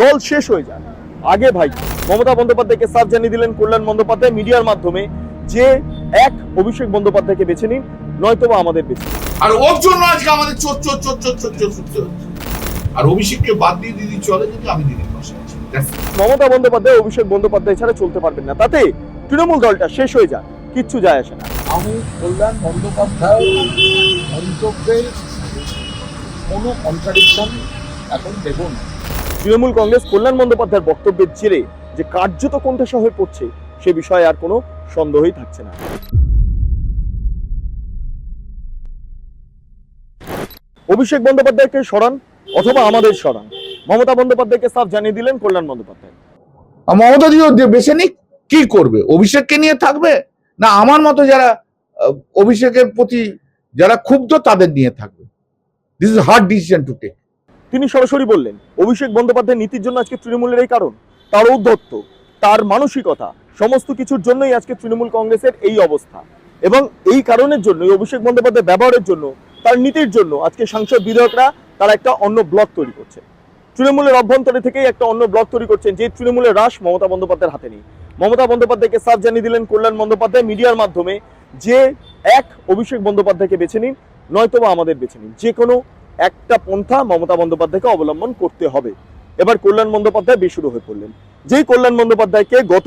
দল শেষ হয়ে যায়। আগে ভাই মমতা বন্দ্যোপাধ্যায়কে সাফ জানিয়ে দিলেন কল্যাণ বন্দ্যোপাধ্যায় মিডিয়ার মাধ্যমে যে এক অভিষেক বন্দ্যোপাধ্যায়কে বেছে নিন, নয়তোবা আমাদের বেছে নিন। আর ওর জন্য আজকে আমাদের চোর চোর চোর চোর চোর চোর ছুটতে হচ্ছে। আর অভিষেককে বাদ দিয়ে দিদি চলে যদি আমি দিদির পাশে আছি। মমতা বন্দ্যোপাধ্যায় অভিষেক বন্দ্যোপাধ্যায় ছাড়া চলতে পারবেন না, তাতে তৃণমূল দলটা শেষ হয়ে যায়, কিচ্ছু যায় আসে না। আমি কল্যাণ বন্দ্যোপাধ্যায় মন্তব্যের কোনো কন্ট্রাডিকশন এখন দেব না। তৃণমূল কংগ্রেস কল্যাণ বন্দ্যোপাধ্যায়ের বক্তব্যের জেরে যে কার্যত কণ্ঠস্বর হয়ে পড়ছে সে বিষয়ে আর কোনো সন্দেহই থাকছে না। অভিষেক বন্দ্যোপাধ্যায়কে সরান অথবা আমাদের সরান, মমতা বন্দ্যোপাধ্যায়কে সাফ জানিয়ে দিলেন কল্যাণ বন্দ্যোপাধ্যায়। মমতা দিও বেছে নিক, কি করবে? অভিষেককে নিয়ে থাকবে না আমার মতো যারা অভিষেকের প্রতি যারা ক্ষুব্ধ তাদের নিয়ে থাকবে? This is hard decision to take. তিনি সরাসরি বললেন অভিষেক বন্দ্যোপাধ্যায়ের নীতির জন্য আজকে তৃণমূলের এই কারণ, তার ঔদ্ধত্য, তার মানসিকতা, সমস্ত কিছুর জন্যই আজকে তৃণমূল কংগ্রেসের এই অবস্থা। এবং এই কারণের জন্যই অভিষেক বন্দ্যোপাধ্যায় ব্যবহারের জন্য, তার নীতির জন্য আজকে সাংসদ বিধায়করা তারা একটা অন্য ব্লক তৈরি করছে। তৃণমূলের অভ্যন্তরে থেকেই একটা অন্য ব্লক তৈরি করছেন, যে তৃণমূলের রাশ মমতা বন্দ্যোপাধ্যায়ের হাতে নেই। মমতা বন্দ্যোপাধ্যায়কে সাফ জানিয়ে দিলেন কল্যাণ বন্দ্যোপাধ্যায় মিডিয়ার মাধ্যমে যে এক অভিষেক বন্দ্যোপাধ্যায়কে বেছে নিন, নয়তোবা আমাদের বেছে নিন। যে কোনো একটা পন্থা মমতা বন্দ্যোপাধ্যায়কে অবলম্বন করতে হবে। এবার কল্যাণ বন্দ্যোপাধ্যায় বেশুরু হয়ে পড়লেন। যেই কল্যাণ বন্দ্যোপাধ্যায়কে গত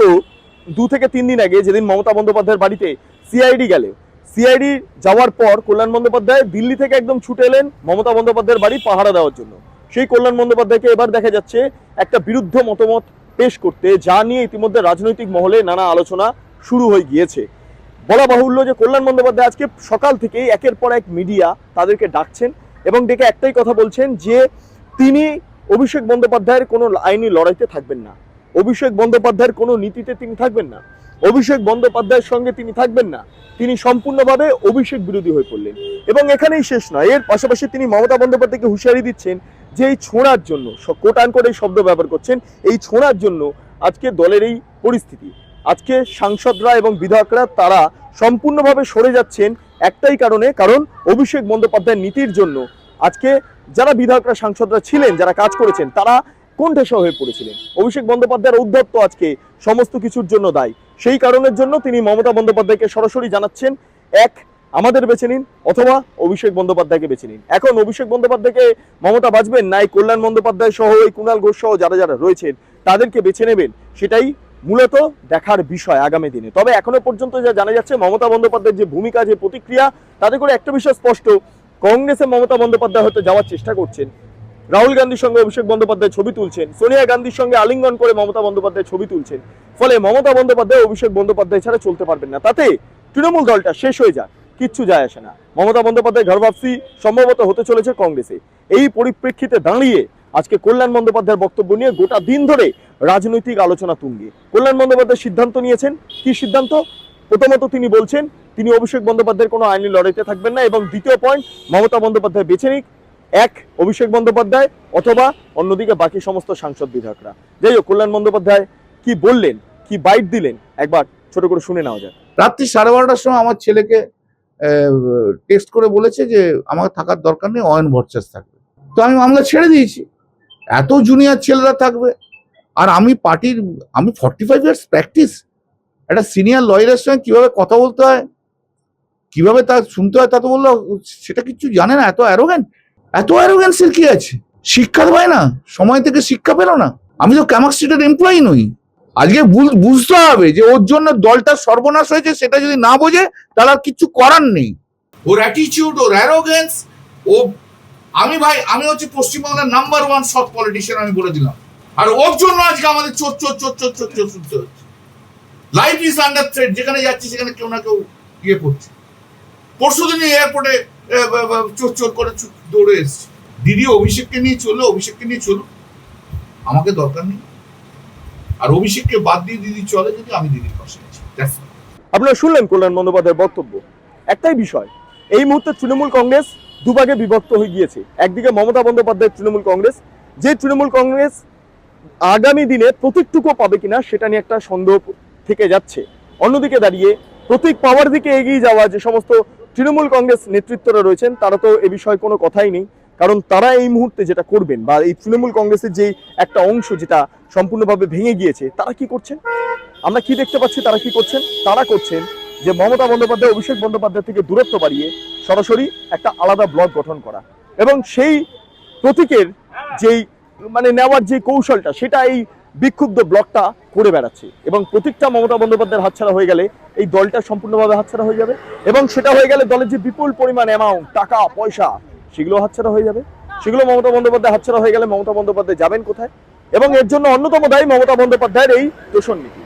2 থেকে 3 দিন আগে যেদিন মমতা বন্দ্যোপাধ্যায়ের বাড়িতে সিআইডি গেল, সিআইডি যাওয়ার পর কল্যাণ বন্দ্যোপাধ্যায় দিল্লি থেকে একদম ছুটে এলেন মমতা বন্দ্যোপাধ্যায়ের বাড়ি পাহারা দেওয়ার জন্য। সেই কল্যাণ বন্দ্যোপাধ্যায়কে এবার দেখা যাচ্ছে একটা বিরুদ্ধ মতামত পেশ করতে, যা নিয়ে ইতিমধ্যে রাজনৈতিক মহলে নানা আলোচনা শুরু হয়ে গিয়েছে। বলা বাহুল্য যে কল্যাণ বন্দ্যোপাধ্যায় আজকে সকাল থেকেই একের পর এক মিডিয়া তাদেরকে ডাকছেন এবং ডেকে একটাই কথা বলছেন যে তিনি অভিষেক বন্দ্যোপাধ্যায়ের কোনো আইনি লড়াইতে থাকবেন না, অভিষেক বন্দ্যোপাধ্যায়ের কোনো নীতিতে তিনি থাকবেন না, অভিষেক বন্দ্যোপাধ্যায়ের সঙ্গে তিনি থাকবেন না। তিনি সম্পূর্ণভাবে অভিষেক বিরোধী হয়ে পড়লেন। এবং এখানেই শেষ নয়, এর পাশাপাশি তিনি মমতা বন্দ্যোপাধ্যায়কে হুঁশিয়ারি দিচ্ছেন যে এই ছোঁড়ার জন্য, কোট আনকোট এই শব্দ ব্যবহার করছেন, এই ছোঁড়ার জন্য আজকে দলের এই পরিস্থিতি। আজকে সাংসদরা এবং বিধায়করা তারা সম্পূর্ণভাবে সরে যাচ্ছেন একটাই কারণে, কারণ অভিষেক বন্দ্যোপাধ্যায়ের নীতির জন্য আজকে যারা বিধায়করা সাংসদরা ছিলেন, যারা কাজ করেছেন, তারা কোণঠাসা হয়ে পড়েছিলেন। অভিষেক বন্দ্যোপাধ্যায়ের ঔদ্ধত্য আজকে সমস্ত কিছুর জন্য দায়ী। সেই কারণের জন্য তিনি মমতা বন্দ্যোপাধ্যায়কে সরাসরি জানাচ্ছেন এক আমাদের বেছে নিন অথবা অভিষেক বন্দ্যোপাধ্যায়কে বেছে নিন। এখন অভিষেক বন্দ্যোপাধ্যায়কে মমতা বাঁচবেন না এই কল্যাণ বন্দ্যোপাধ্যায় সহ এই কুণাল ঘোষ সহ যারা যারা রয়েছেন তাদেরকে বেছে নেবেন, সেটাই মূলত দেখার বিষয় আগামী দিনে। তবে এখনো পর্যন্ত যা জানা যাচ্ছে মমতা বন্দ্যোপাধ্যায়ের যে ভূমিকা, যে প্রতিক্রিয়া, তাতে করে একটা বিষয় স্পষ্ট, কংগ্রেসে মমতা বন্দ্যোপাধ্যায় হয়তো যাওয়ার চেষ্টা করছেন, রাহুল গান্ধীর সঙ্গে অভিষেক বন্দ্যোপাধ্যায় ছবি তুলছেন, সোনিয়া গান্ধীর সঙ্গে আলিঙ্গন করে মমতা বন্দ্যোপাধ্যায় ছবি তুলছেন। ফলে মমতা বন্দ্যোপাধ্যায় অভিষেক বন্দ্যোপাধ্যায় ছাড়া চলতে পারবেন না, তাতে তৃণমূল দলটা শেষ হয়ে যাক, কিচ্ছু যায় আসে না। মমতা বন্দ্যোপাধ্যায় ঘরবাপসি সম্ভবত হতে চলেছে কংগ্রেসে। এই পরিপ্রেক্ষিতে দাঁড়িয়ে আজকে কল্যাণ বন্দ্যোপাধ্যায়ের বক্তব্য নিয়ে গোটা দিন ধরে রাজনৈতিক আলোচনা তুঙ্গে। কল্যাণ বন্দ্যোপাধ্যায় সিদ্ধান্ত নিয়েছেন, কি সিদ্ধান্ত? প্রথমত তিনি বলছেন তিনি অভিষেক বন্দ্যোপাধ্যায়ের কোনো আইনি লড়াইতে থাকবেন না, এবং দ্বিতীয় পয়েন্ট মমতা বন্দ্যোপাধ্যায় বেছে নিক এক অভিষেক বন্দ্যোপাধ্যায় অথবা অন্যদিকে বাকি সমস্ত সাংসদ বিধায়করা। যাই হোক, কল্যাণ বন্দ্যোপাধ্যায় কি বললেন, কি বাইট দিলেন, একবার ছোট করে শুনে নেওয়া যায়। রাত্রি 12:30টার সময় আমার ছেলেকে টেক্সট করে বলেছে যে আমার থাকার দরকার নেই, অয়ন ভট্টাচার্য থাকবে। তো আমি মামলা ছেড়ে দিয়েছি। এত জুনিয়র ছেলেরা থাকবে, আর আমি 45 ইয়ার্স প্র্যাকটিস, একটা সিনিয়র লয়ারের সঙ্গে কিভাবে কথা বলতে হয়, কিভাবে তা শুনতে হয়, তা তো বললো সেটা কিছু জানে না। এত অ্যারোগ্যান্সের কি আছে? শিক্ষা দেয় না, সময় থেকে শিক্ষা পেল না। আমি তো ক্যামাক স্ট্রিটের এমপ্লয়ি নই। আজকে বুঝতে হবে যে ওর জন্য দলটা সর্বনাশ হয়েছে, সেটা যদি না বোঝে তাহলে আর কিছু করার নেই। ওর অ্যাটিটিউড, ওর অ্যারোগেন্স, আমি হচ্ছে পশ্চিমবাংলার নাম্বার 1 সৎ পলিটিশিয়ান, আমি বলে দিলাম। আর ওর জন্য আজকে আমাদের চোর চোর চোর চোর চোর চোর শুনতে হচ্ছে। লাইফ ইজ আন্ডার থ্রেট, যেখানে যাচ্ছি সেখানে কেউ না কেউ ইয়ে করছে। পরশুদিন এয়ারপোর্টে চোর চোর করে দৌড়ে এসছে। দিদি অভিষেককে নিয়ে চলো, আমাকে দরকার নেই। আর অভিষেককে বাদ দিয়ে দিদি চলে যদি আমি দিদির পাশে আছি। আপনারা শুনলেন কল্যাণ বন্দ্যোপাধ্যায়ের বক্তব্য। একটাই বিষয়, এই মুহূর্তে তৃণমূল কংগ্রেস দুভাগে বিভক্ত হয়ে গিয়েছে। একদিকে মমতা বন্দ্যোপাধ্যায়ের তৃণমূল কংগ্রেস, যে তৃণমূল কংগ্রেস আগামী দিনে প্রতীকটুকু পাবে কিনা সেটা নিয়ে একটা সন্দেহ থেকে যাচ্ছে। অন্যদিকে দাঁড়িয়ে প্রতীক পাওয়ার দিকে এগিয়ে যাওয়া যে সমস্ত তৃণমূল কংগ্রেস নেতৃত্বরা রয়েছেন, তারা তো এ বিষয়ে কোনো কথাই নেই। কারণ তারা এই মুহূর্তে যেটা করবেন বা এই তৃণমূল কংগ্রেসের যে একটা অংশ যেটা সম্পূর্ণভাবে ভেঙে গিয়েছে, তারা কি করছেন, আমরা কি দেখতে পাচ্ছি, তারা কি করছেন? তারা করছেন যে মমতা বন্দ্যোপাধ্যায় অভিষেক বন্দ্যোপাধ্যায় থেকে দূরত্ব বাড়িয়ে সরাসরি একটা আলাদা ব্লক গঠন করা এবং সেই প্রতীকের যেই মানে নেওয়ার যে কৌশলটা, সেটা এই বিক্ষুব্ধ ব্লকটা করে বেড়াচ্ছে এবং প্রতীকটা মমতা বন্দ্যোপাধ্যায়ের হাতছাড়া হয়ে গেলে এই দলটা সম্পূর্ণভাবে হাতছাড়া হয়ে যাবে এবং সেটা হয়ে গেলে দলের যে বিপুল পরিমাণ অ্যামাউন্ট টাকা পয়সা সেগুলো হাতছাড়া হয়ে যাবে। সেগুলো মমতা বন্দ্যোপাধ্যায় হাতছাড়া হয়ে গেলে মমতা বন্দ্যোপাধ্যায় যাবেন কোথায়? এবং এর জন্য অন্যতম দায়ী মমতা বন্দ্যোপাধ্যায়ের এই তোষণ নীতি,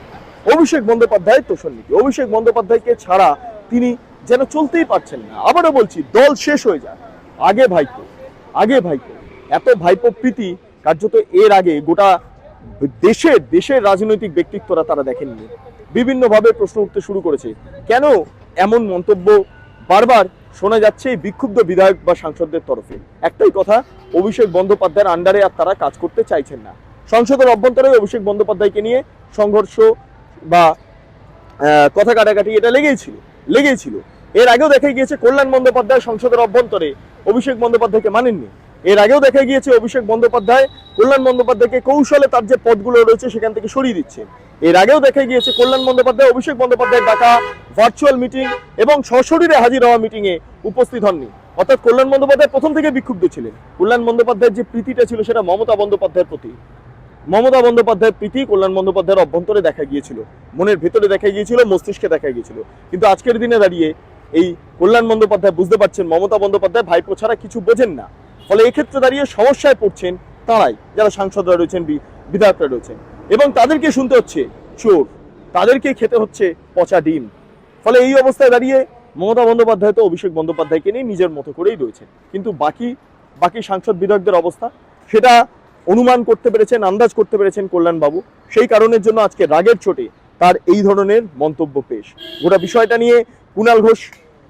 অভিষেক বন্দ্যোপাধ্যায়ের তোষণ নীতি। অভিষেক বন্দ্যোপাধ্যায়কে ছাড়া তিনি যেন চলতেই পারছেন না। আবারও বলছি, দল শেষ হয়ে যায়, আগে ভাইপো, আগে ভাইপো। এত ভাইপো প্রীতি কার্যত এর আগে গোটা দেশের রাজনৈতিক ব্যক্তিত্বরা তারা দেখেননি। বিভিন্নভাবে প্রশ্ন উঠতে শুরু করেছে, কেন এমন মন্তব্য বারবার শোনা যাচ্ছে এই বিক্ষুব্ধ বিধায়ক বা সাংসদদের তরফে? একটাই কথা, অভিষেক বন্দ্যোপাধ্যায়ের আন্ডারে আর তারা কাজ করতে চাইছেন না। সংসদের অভ্যন্তরে অভিষেক বন্দ্যোপাধ্যায়কে নিয়ে সংঘর্ষ বা কথা কাটাকাটি এটা লেগেই ছিল। এর আগেও দেখা গিয়েছে কল্যাণ বন্দ্যোপাধ্যায় সংসদের অভ্যন্তরে অভিষেক বন্দ্যোপাধ্যায়কে মানেননি। এর আগেও দেখা গিয়েছে অভিষেক বন্দ্যোপাধ্যায় কল্যাণ বন্দ্যোপাধ্যায়কে কৌশলে তার যে পদগুলো রয়েছে সেখান থেকে সরিয়ে দিচ্ছে। এর আগেও দেখা গিয়েছে কল্যাণ বন্দ্যোপাধ্যায় অভিষেক বন্দ্যোপাধ্যায়ের ডাকা ভার্চুয়াল মিটিং এবং সশরীরে হাজির হওয়া মিটিংয়ে উপস্থিত হননি। অর্থাৎ কল্যাণ বন্দ্যোপাধ্যায় প্রথম থেকে বিক্ষুব্ধ ছিলেন। কল্যাণ বন্দ্যোপাধ্যায়ের যে প্রীতিটা ছিল সেটা মমতা বন্দ্যোপাধ্যায়ের প্রতি। মমতা বন্দ্যোপাধ্যায়ের প্রীতি কল্যাণ বন্দ্যোপাধ্যায়ের অভ্যন্তরে দেখা গিয়েছিল, মনের ভেতরে দেখা গিয়েছিল, মস্তিষ্কে দেখা গিয়েছিল। কিন্তু আজকের দিনে দাঁড়িয়ে এই কল্যাণ বন্দ্যোপাধ্যায় বুঝতে পারছেন মমতা বন্দ্যোপাধ্যায় ভাইপো ছাড়া কিছু বোঝেন না। ফলে এক্ষেত্রে দাঁড়িয়ে সমস্যায় পড়ছেন তারাই, যারা সাংসদরা রয়েছেন, বিধায়করা রয়েছেন, এবং তাদেরকে শুনতে হচ্ছে চোর, তাদেরকে খেতে হচ্ছে পচা ডিম। ফলে এই অবস্থায় দাঁড়িয়ে মমতা বন্দ্যোপাধ্যায় তো অভিষেক বন্দ্যোপাধ্যায়কে নিয়ে নিজের মতো করেই রয়েছেন, কিন্তু বাকি সাংসদ বিধায়কদের অবস্থা সেটা অনুমান করতে পেরেছেন, আন্দাজ করতে পেরেছেন কল্যাণবাবু। সেই কারণের জন্য আজকে রাগের চোটে তার এই ধরনের মন্তব্য পেশ। গোটা বিষয়টা নিয়ে কুণাল ঘোষ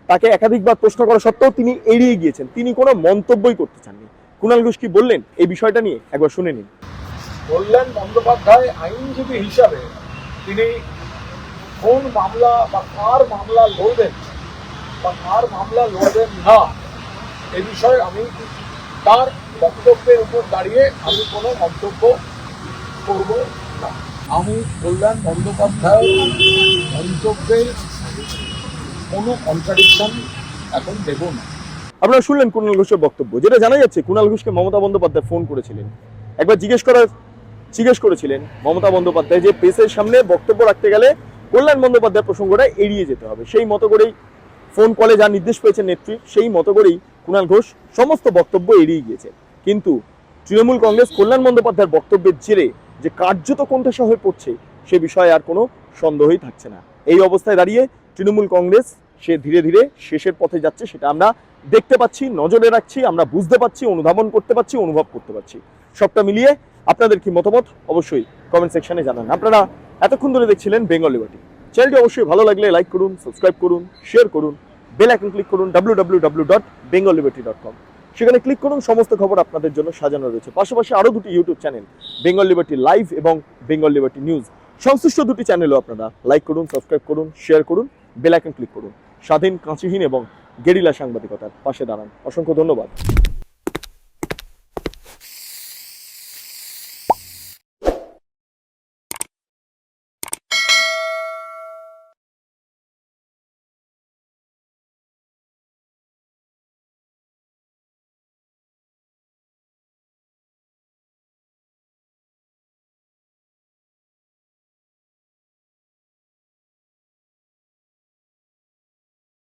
তাকে একাধিকবার প্রশ্ন করা সত্ত্বেও তিনি এড়িয়ে গিয়েছেন, তিনি কোনো মন্তব্যই করতে চাননি। কুণাল ঘোষ কি বললেন এই বিষয়টা নিয়ে একবার শুনে নিন। কল্যাণ বন্দ্যোপাধ্যায় আইনজীবী হিসাবে তিনি কোন মামলা বা কার মামলা লড়বেন বা কার মামলা লড়বেন না, এ বিষয়ে আমি তার বক্তব্যের উপর দাঁড়িয়ে আমি কোনো মন্তব্য করব না। আমি কল্যাণ বন্দ্যোপাধ্যায়ের মন্তব্যের কোনো কন্ট্রাডিকশন এখন দেব না। আপনারা শুনলেন কুণাল ঘোষের বক্তব্য, যেটা জানা যাচ্ছে কুণাল ঘোষকে মমতা বন্দ্যোপাধ্যায় ফোন করেছিলেন, একবার জিজ্ঞেস করেছিলেন মমতা বন্দ্যোপাধ্যায় যে প্রেসের সামনে বক্তব্য রাখতে গেলে কল্যাণ বন্দ্যোপাধ্যায় প্রসঙ্গটা এড়িয়ে যেতে হবে। সেই মতো করেই ফোন কলে যা নির্দেশ পেয়েছেন নেত্রী, সেই মতো করেই কুণাল ঘোষ সমস্ত বক্তব্য এড়িয়ে গিয়েছে। কিন্তু তৃণমূল কংগ্রেস কল্যাণ বন্দ্যোপাধ্যায়ের বক্তব্যের জেরে যে কার্যত কোণঠাসা হয়ে পড়ছে সে বিষয়ে আর কোনো সন্দেহই থাকছে না। এই অবস্থায় দাঁড়িয়ে তৃণমূল কংগ্রেস সে ধীরে ধীরে শেষের পথে যাচ্ছে, সেটা আমরা দেখতে পাচ্ছি, নজরে রাখছি, আমরা বুঝতে পারছি, অনুধাবন করতে পারছি, অনুভব করতে পারছি। সবটা মিলিয়ে আপনাদের কি মতামত অবশ্যই কমেন্ট সেকশনে জানান। আপনারা এতক্ষণ ধরে দেখছিলেন বেঙ্গল লিবার্টি। চ্যানেলটি অবশ্যই ভালো লাগলে লাইক করুন, সাবস্ক্রাইব করুন, শেয়ার করুন, বেল আইকন ক্লিক করুন www.bengalliberty.com। সেখানে ক্লিক করুন, সমস্ত খবর আপনাদের জন্য সাজানো রয়েছে। পাশাপাশি আরও দুটি YouTube channel, Bengal liberty live এবং বেঙ্গল লিবার্টি নিউজ, সংশ্লিষ্ট দুটি চ্যানেলও আপনারা লাইক করুন, সাবস্ক্রাইব করুন, শেয়ার করুন, বেল আইকন ক্লিক করুন। স্বাধীন, কাঁচিহীন এবং গেরিলা সাংবাদিকতার পাশে দাঁড়ান। অসংখ্য ধন্যবাদ।